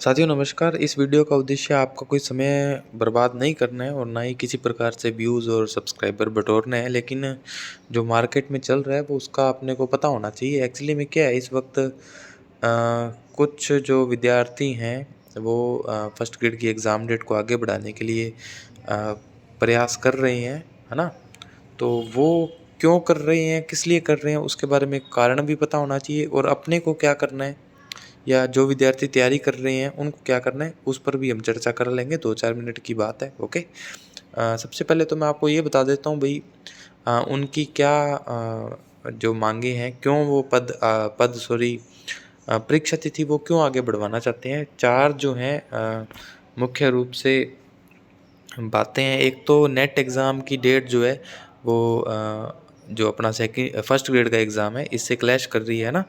साथियों नमस्कार। इस वीडियो का उद्देश्य आपका कोई समय बर्बाद नहीं करना है और ना ही किसी प्रकार से व्यूज़ और सब्सक्राइबर बटोरना है, लेकिन जो मार्केट में चल रहा है वो उसका अपने को पता होना चाहिए। एक्चुअली में क्या है, इस वक्त कुछ जो विद्यार्थी हैं वो फर्स्ट ग्रेड की एग्ज़ाम डेट को आगे बढ़ाने के लिए प्रयास कर रहे हैं, है ना? तो वो क्यों कर रहे हैं, किस लिए कर रहे हैं, उसके बारे में कारण भी पता होना चाहिए और अपने को क्या करना है या जो विद्यार्थी तैयारी कर रहे हैं उनको क्या करना है, उस पर भी हम चर्चा कर लेंगे। 2-4 मिनट की बात है। ओके। सबसे पहले तो मैं आपको ये बता देता हूँ भई, उनकी क्या जो मांगे हैं, क्यों वो परीक्षा तिथि वो क्यों आगे बढ़वाना चाहते हैं। 4 जो हैं मुख्य रूप से बातें हैं। एक तो नेट एग्ज़ाम की डेट जो है वो जो अपना फर्स्ट ग्रेड का एग्ज़ाम है इससे क्लैश कर रही है ना।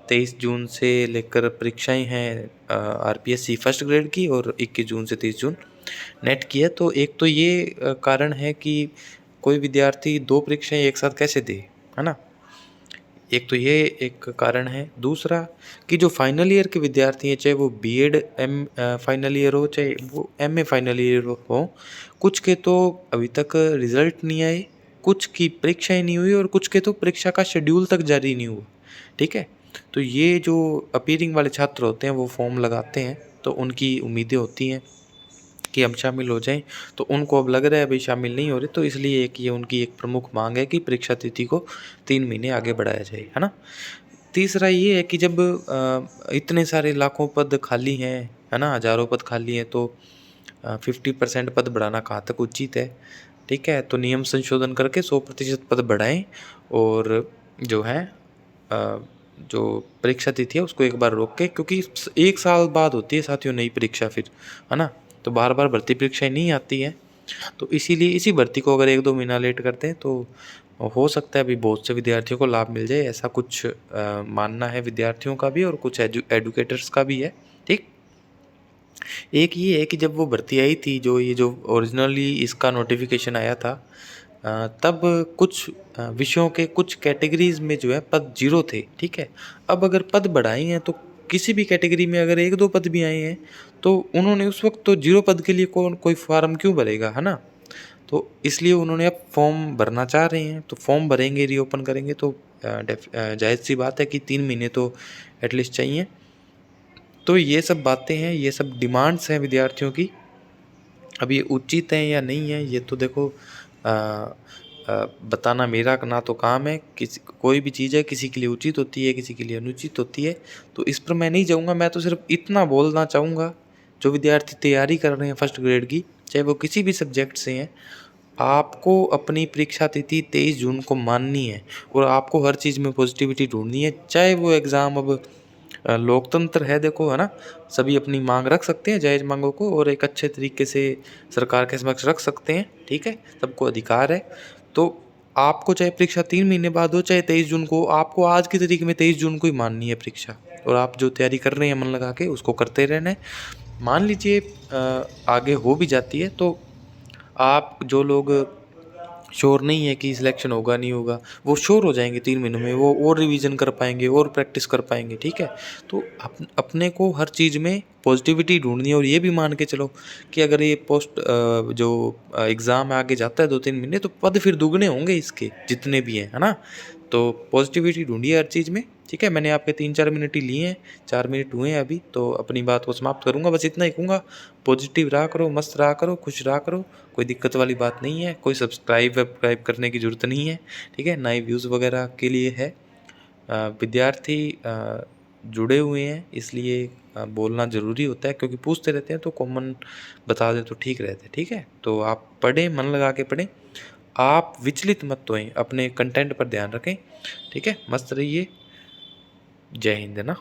23 जून से लेकर परीक्षाएं हैं आरपीएससी फर्स्ट ग्रेड की और 21 जून से 30 जून नेट की है। तो एक तो ये कारण है कि कोई विद्यार्थी 2 परीक्षाएं एक साथ कैसे दे, है ना। एक तो ये एक कारण है। दूसरा कि जो फाइनल ईयर के विद्यार्थी हैं, चाहे वो बीएड फाइनल ईयर हो, चाहे वो एमए फाइनल ईयर हो, कुछ के तो अभी तक रिजल्ट नहीं आए, कुछ की परीक्षाएं नहीं हुई और कुछ के तो परीक्षा का शेड्यूल तक जारी नहीं हुआ। ठीक है। तो ये जो अपीयरिंग वाले छात्र होते हैं वो फॉर्म लगाते हैं, तो उनकी उम्मीदें होती हैं कि हम शामिल हो जाएं। तो उनको अब लग रहा है भाई शामिल नहीं हो रहे, तो इसलिए एक ये उनकी एक प्रमुख मांग है कि परीक्षा तिथि को 3 महीने आगे बढ़ाया जाए, है ना। तीसरा ये है कि जब इतने सारे लाखों पद खाली हैं, है ना, हज़ारों पद खाली हैं, तो 50% पद बढ़ाना कहाँ तक उचित है। ठीक है। तो नियम संशोधन करके 100% पद बढ़ाएं और जो है जो परीक्षा तिथि है उसको एक बार रोक के, क्योंकि 1 साल बाद होती है साथियों नई परीक्षा फिर, है ना। तो बार बार भर्ती परीक्षाएं नहीं आती हैं, तो इसीलिए इसी भर्ती को अगर 1-2 महीना लेट करते हैं तो हो सकता है अभी बहुत से विद्यार्थियों को लाभ मिल जाए। ऐसा कुछ मानना है विद्यार्थियों का भी और कुछ एडुकेटर्स का भी है। ठीक। एक ये है कि जब वो भर्ती आई थी, जो ओरिजिनली इसका नोटिफिकेशन आया था, तब कुछ विषयों के कुछ कैटेगरीज में जो है पद 0 थे। ठीक है। अब अगर पद बढ़ाए हैं तो किसी भी कैटेगरी में अगर 1-2 पद भी आए हैं तो उन्होंने उस वक्त तो 0 पद के लिए कोई फॉर्म क्यों भरेगा, है ना। तो इसलिए उन्होंने अब फॉर्म भरना चाह रहे हैं, तो फॉर्म भरेंगे, रीओपन करेंगे, तो जायज़ सी बात है कि 3 महीने तो एटलीस्ट चाहिए। तो ये सब बातें हैं, ये सब डिमांड्स हैं विद्यार्थियों की। अब ये उचित हैं या नहीं है, ये तो देखो बताना मेरा ना तो काम है। कोई भी चीज़ है, किसी के लिए उचित होती है, किसी के लिए अनुचित होती है, तो इस पर मैं नहीं जाऊँगा। मैं तो सिर्फ इतना बोलना चाहूँगा, जो विद्यार्थी तैयारी कर रहे हैं फर्स्ट ग्रेड की, चाहे वो किसी भी सब्जेक्ट से हैं, आपको अपनी परीक्षा तिथि 23 जून को माननी है और आपको हर चीज़ में पॉजिटिविटी ढूंढनी है। चाहे वो एग्ज़ाम अब लोकतंत्र है देखो, है ना। सभी अपनी मांग रख सकते हैं, जायज़ मांगों को, और एक अच्छे तरीके से सरकार के समक्ष रख सकते हैं। ठीक है। सबको अधिकार है। तो आपको चाहे परीक्षा 3 महीने बाद हो, चाहे 23 जून को, आपको आज की तारीख में 23 जून को ही माननी है परीक्षा, और आप जो तैयारी कर रहे हैं मन लगा के उसको करते रहना है। मान लीजिए आगे हो भी जाती है तो आप जो लोग श्योर नहीं है कि सिलेक्शन होगा नहीं होगा, वो श्योर हो जाएंगे 3 महीनों में। वो और रिवीजन कर पाएंगे और प्रैक्टिस कर पाएंगे। ठीक है। तो अपने को हर चीज़ में पॉजिटिविटी ढूंढनी है, और ये भी मान के चलो कि अगर ये जो एग्ज़ाम आगे जाता है 2-3 महीने, तो पद फिर दुगने होंगे इसके जितने भी हैं, है ना। तो पॉजिटिविटी ढूंढिए हर चीज़ में। ठीक है। मैंने आपके 3-4 मिनट ही लिए हैं, 4 मिनट हुए हैं अभी, तो अपनी बात को समाप्त करूँगा। बस इतना ही कहूँगा, पॉजिटिव रहा करो, मस्त रहा करो, खुश रहा करो। कोई दिक्कत वाली बात नहीं है, कोई सब्सक्राइब करने की ज़रूरत नहीं है। ठीक है। ना ही व्यूज़ वगैरह के लिए है। विद्यार्थी जुड़े हुए हैं, इसलिए बोलना ज़रूरी होता है, क्योंकि पूछते रहते हैं तो कॉमन बता दें तो ठीक रहता है। ठीक है। तो आप पढ़ें, मन लगा के पढ़ें, आप विचलित मत होएं, अपने कंटेंट पर ध्यान रखें। ठीक है। मस्त रहिए। जय हिंद, है ना।